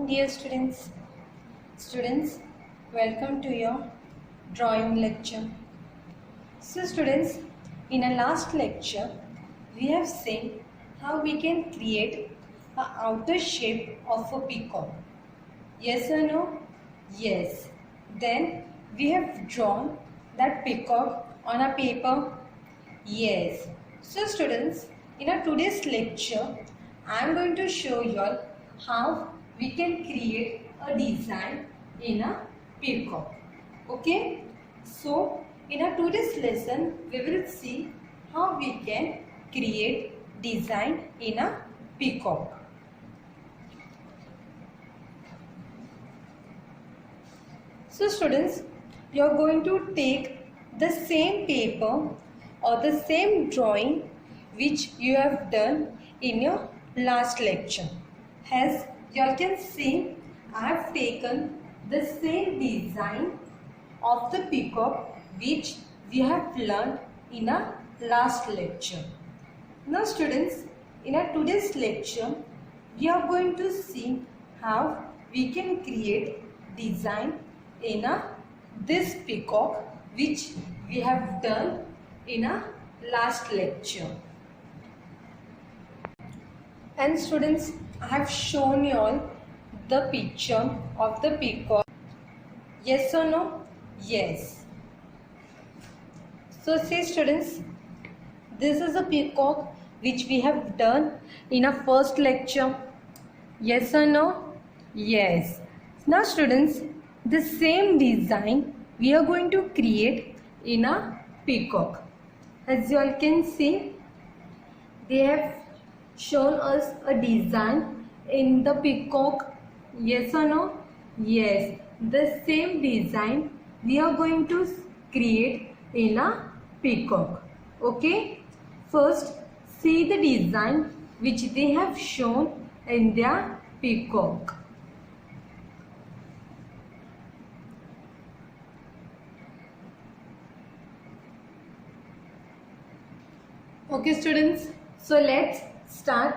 Dear students, welcome to your drawing lecture. So students, in our last lecture, we have seen how we can create an outer shape of a peacock. Yes or no? Yes. Then we have drawn that peacock on a paper. Yes. So students, in our today's lecture, I am going to show you all how we can create a design in a peacock. Okay. So in our today's lesson, we will see how we can create design in a peacock. So students, you are going to take the same paper or the same drawing which you have done in your last lecture. As you all can see, I have taken the same design of the peacock which we have learned in our last lecture. Now students, in our today's lecture, we are going to see how we can create design in this peacock which we have done in our last lecture. And students, I have shown you all the picture of the peacock. Yes or no? Yes. So see students, this is a peacock which we have done in our first lecture. Yes or no? Yes. Now students, the same design we are going to create in a peacock. As you all can see, they have shown us a design in the peacock. Yes or no? Yes. The same design we are going to create in a peacock. Okay. First, see the design which they have shown in their peacock. Okay students, so let's start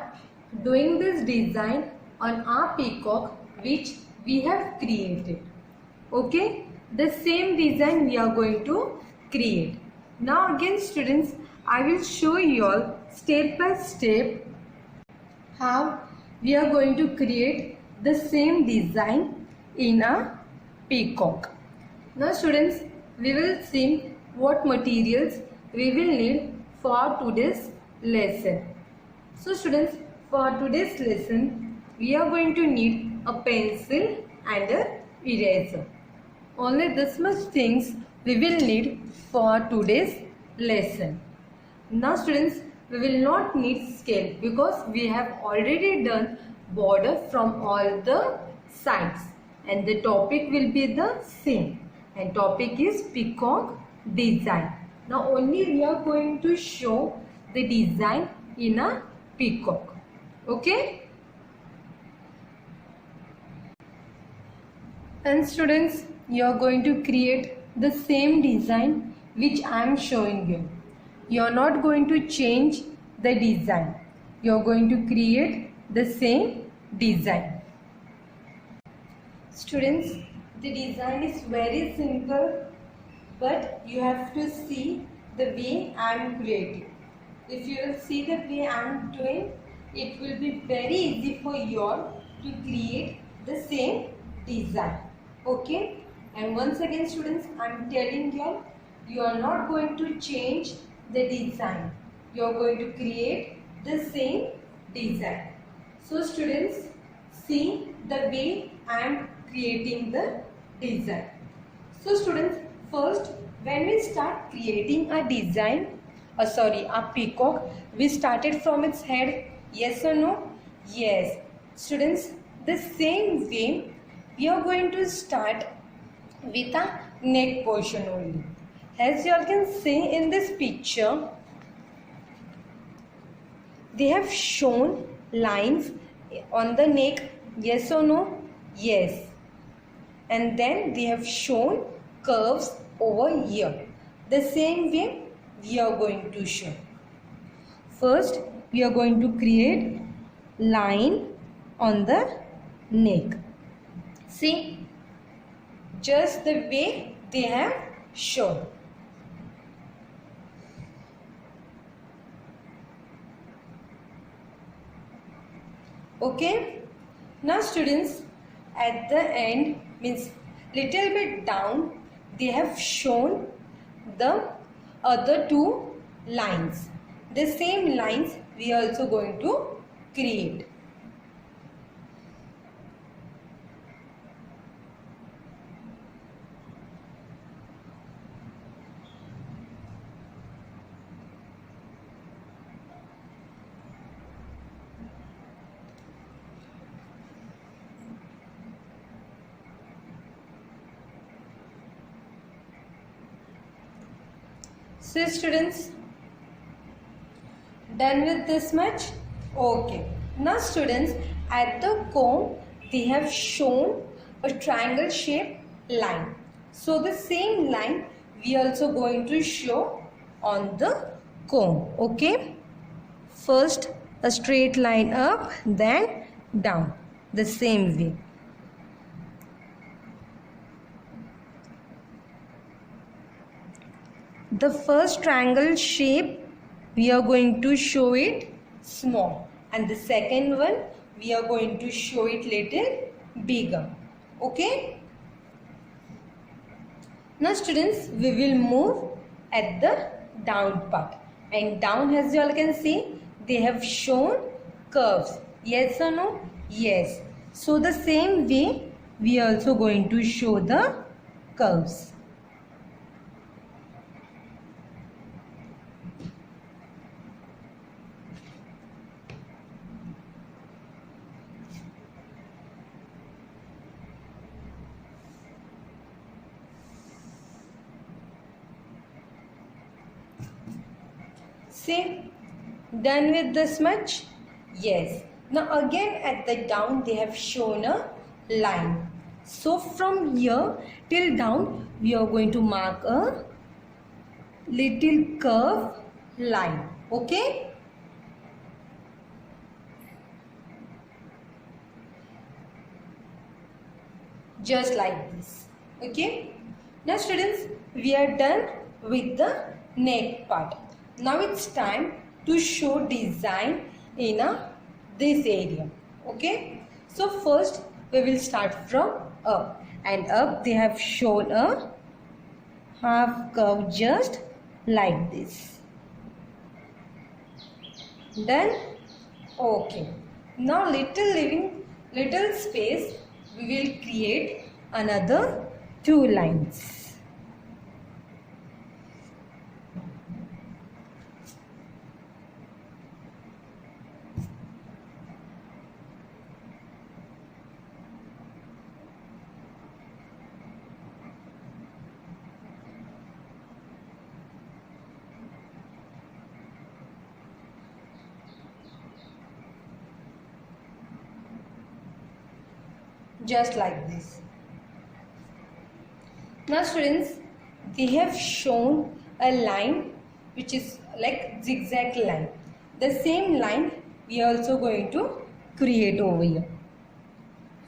doing this design on our peacock which we have created. Okay, the same design we are going to create. Now again students, I will show you all step by step how we are going to create the same design in a peacock. Now students, we will see what materials we will need for today's lesson. So students, for today's lesson, we are going to need a pencil and a eraser. Only this much things we will need for today's lesson. Now students, we will not need scale because we have already done border from all the sides and the topic will be the same, and topic is peacock design. Now only we are going to show the design in a peacock. Okay. And students, you are going to create the same design which I am showing you. You are not going to change the design. You are going to create the same design. Students, the design is very simple, but you have to see the way I am creating. If you will see the way I am doing, it will be very easy for you all to create the same design. Okay? And once again students, I am telling you all, you are not going to change the design. You are going to create the same design. So students, see the way I am creating the design. So students, first, when we start creating a design, a peacock, we started from its head. Yes or no? Yes. Students, the same way, we are going to start with a neck portion only. As you all can see in this picture, they have shown lines on the neck. Yes or no? Yes. And then they have shown curves over here. The same way we are going to show. First, we are going to create line on the neck. See, just the way they have shown. Okay, now students, at the end, means little bit down, they have shown the other two lines. The same lines we are also going to create. So students, done with this much? Okay. Now students, at the comb they have shown a triangle shaped line. So the same line we are also going to show on the comb. Okay. First a straight line up, then down, the same way. The first triangle shape we are going to show it small, and the second one we are going to show it little bigger. Okay. Now students, we will move at the down part, and down, as you all can see, they have shown curves. Yes or no? Yes. So the same way we are also going to show the curves. See, done with this much? Yes. Now again at the down they have shown a line. So from here till down we are going to mark a little curve line. Okay. Just like this. Okay. Now students, we are done with the neck part. Now it's time to show design in this area. Okay. So first we will start from up, and up they have shown a half curve just like this. Done. Okay. Now leaving little space, we will create another two lines. Just like this. Now students, they have shown a line which is like zigzag line. The same line we are also going to create over here.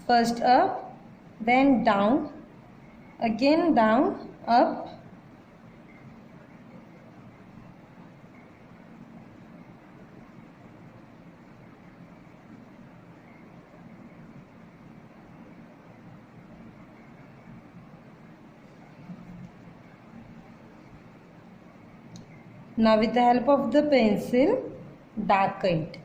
First up, then down, again down, up, now with the help of the pencil, darken it.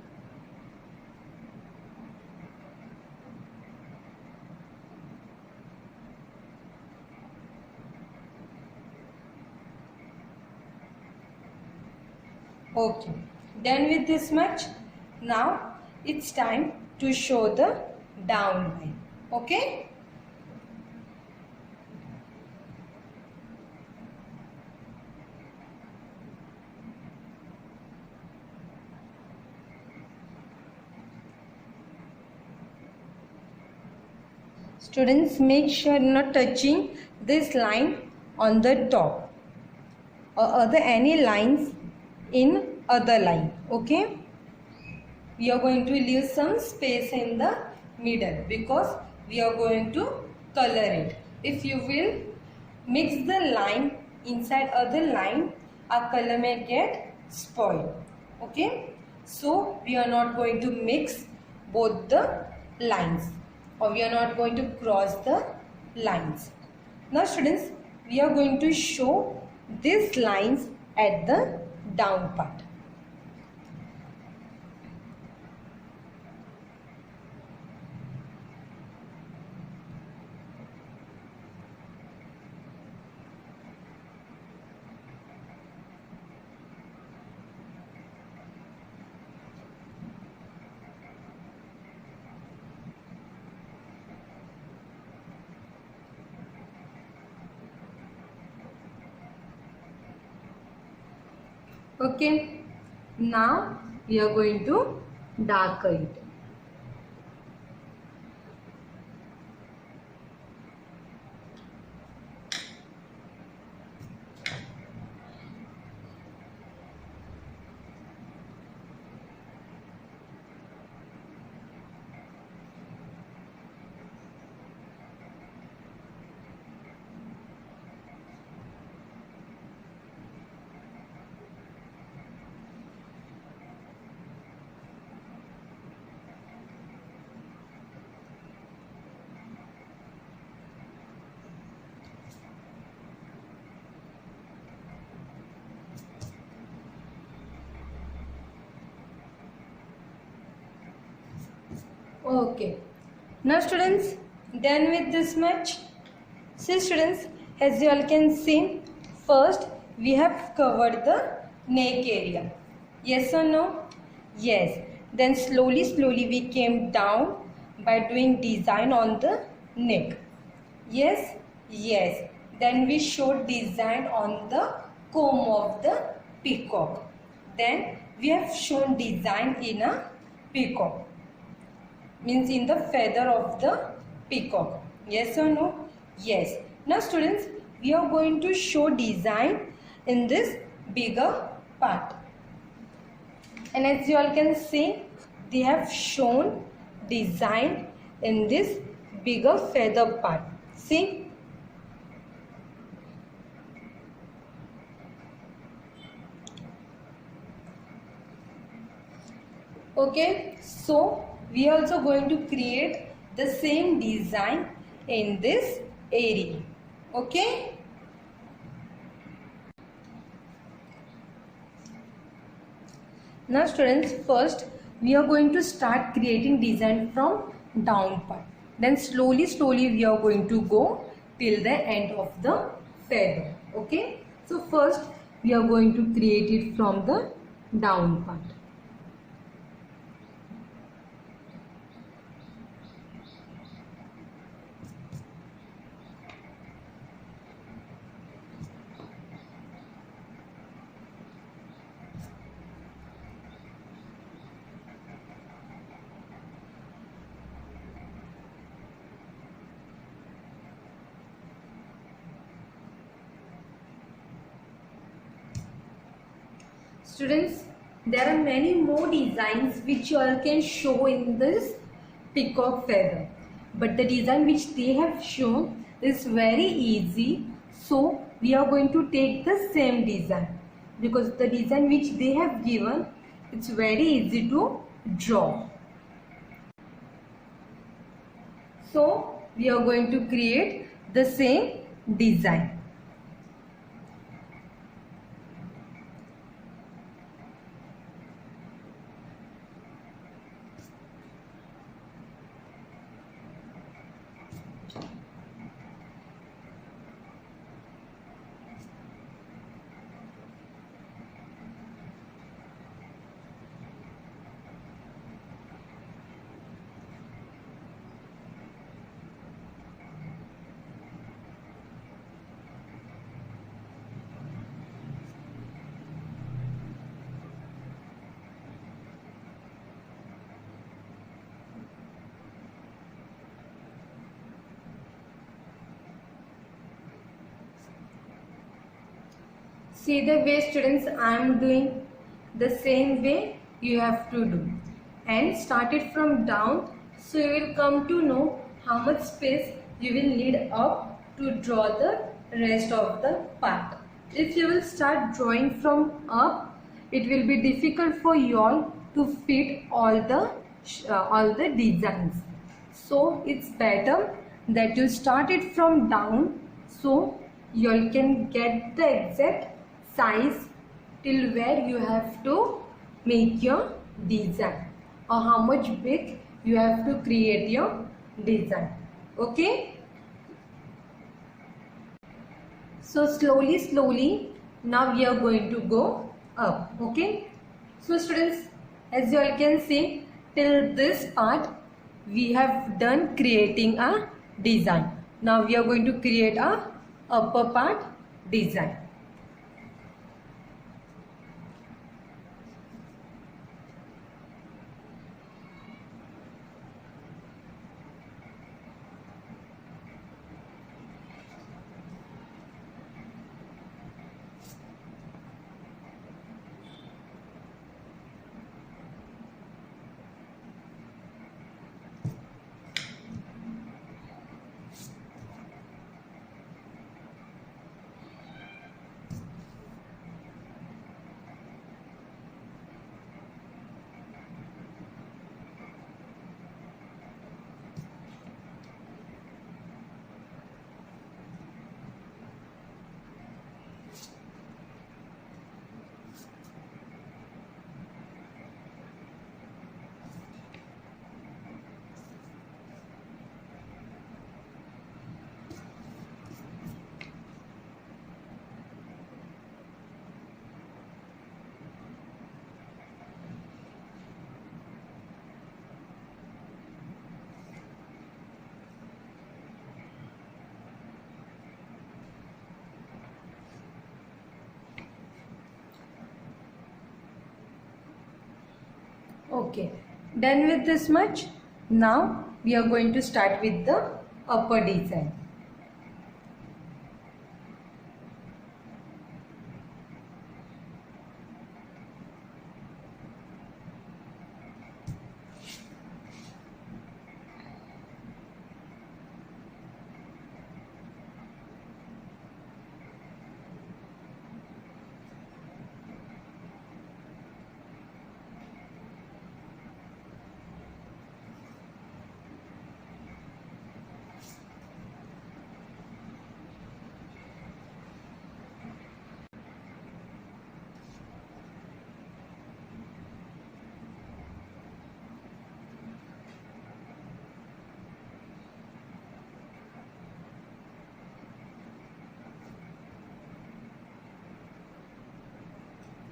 Okay, done with this much. Now it's time to show the down line. Okay. Students, make sure not touching this line on the top or other any lines in other line. Okay, we are going to leave some space in the middle because we are going to color it. If you will mix the line inside other line, our color may get spoiled. Okay, so we are not going to mix both the lines, or we are not going to cross the lines. Now students, we are going to show these lines at the down part. Okay, now we are going to darken it. Okay, now students, done with this much. See students, as you all can see, first we have covered the neck area. Yes or no? Yes. Then slowly we came down by doing design on the neck. Yes? Yes. Then we showed design on the comb of the peacock. Then we have shown design in a peacock. Means in the feather of the peacock. Yes or no? Yes. Now students, we are going to show design in this bigger part. And as you all can see, they have shown design in this bigger feather part. See? Okay, so we are also going to create the same design in this area. Okay. Now students, first we are going to start creating design from down part. Then slowly we are going to go till the end of the feather. Okay. So first we are going to create it from the down part. Students, there are many more designs which you all can show in this peacock feather. But the design which they have shown is very easy. So, we are going to take the same design. Because the design which they have given, it's very easy to draw. So, we are going to create the same design. See the way students I am doing, the same way you have to do, and start it from down, so you will come to know how much space you will need up to draw the rest of the part. If you will start drawing from up, it will be difficult for you all to fit all the designs. So it's better that you start it from down, so you all can get the exact size till where you have to make your design, or how much big you have to create your design. Okay, so slowly now we are going to go up. Okay, so students, as you all can see, till this part we have done creating a design. Now we are going to create a upper part design. Okay, done with this much. Now we are going to start with the upper design.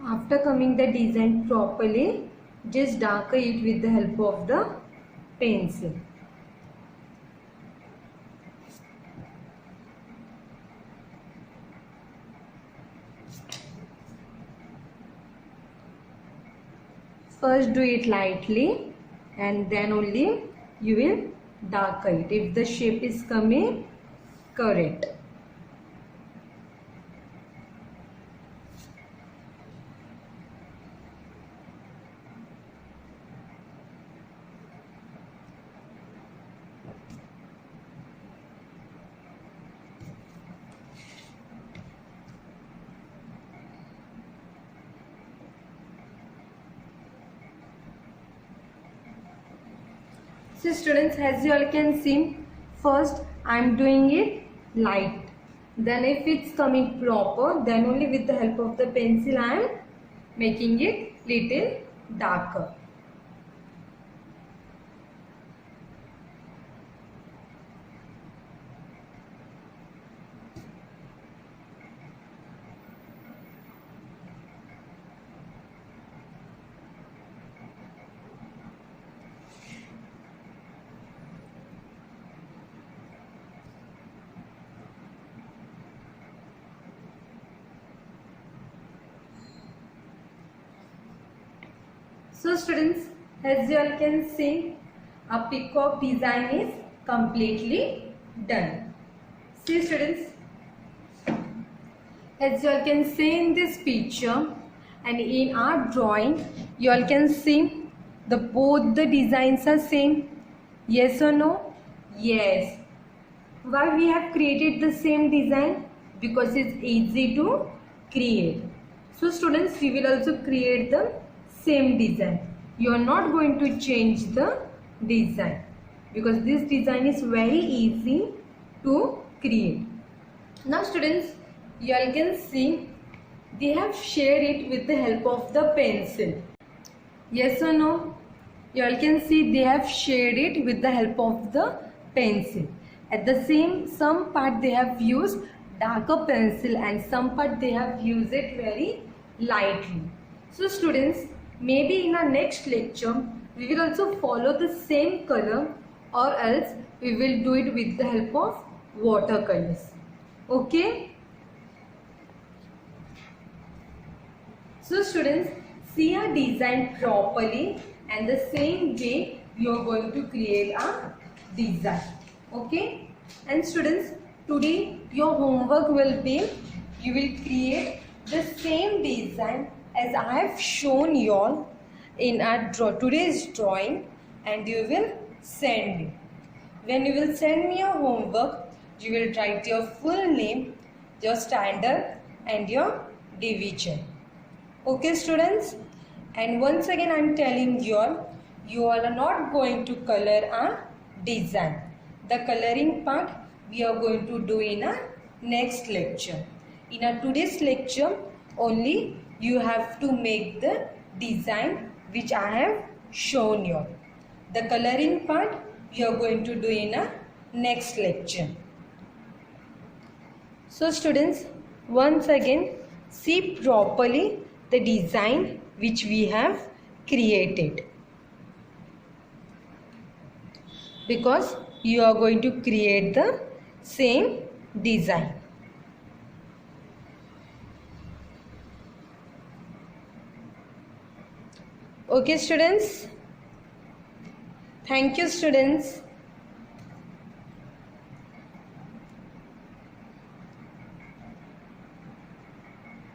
After coming the design properly, just darken it with the help of the pencil. First do it lightly and then only you will darken it if the shape is coming correct. So students, as you all can see, first I am doing it light. Then if it's coming proper, then only with the help of the pencil I am making it little darker. So students, as you all can see, a peacock design is completely done. See students, as you all can see in this picture and in our drawing, you all can see both the designs are same. Yes or no? Yes. Why we have created the same design? Because it's easy to create. So students, we will also create the same design. You are not going to change the design because this design is very easy to create. Now students, you all can see they have shared it with the help of the pencil. Yes or no? You all can see they have shared it with the help of the pencil. At the same, some part they have used darker pencil and some part they have used it very lightly. So students, maybe in our next lecture, we will also follow the same color or else we will do it with the help of watercolors. Okay? So students, see our design properly and the same way you are going to create a design. Okay? And students, today your homework will be, you will create the same design as I have shown you all in our today's drawing, and you will send me. When you will send me your homework, you will write your full name, your standard and your division. Okay students, and once again I am telling you all are not going to color a design. The coloring part we are going to do in a next lecture. In our today's lecture only you have to make the design which I have shown you. The coloring part we are going to do in a next lecture. So students, once again see properly the design which we have created, because you are going to create the same design. Okay students, thank you students.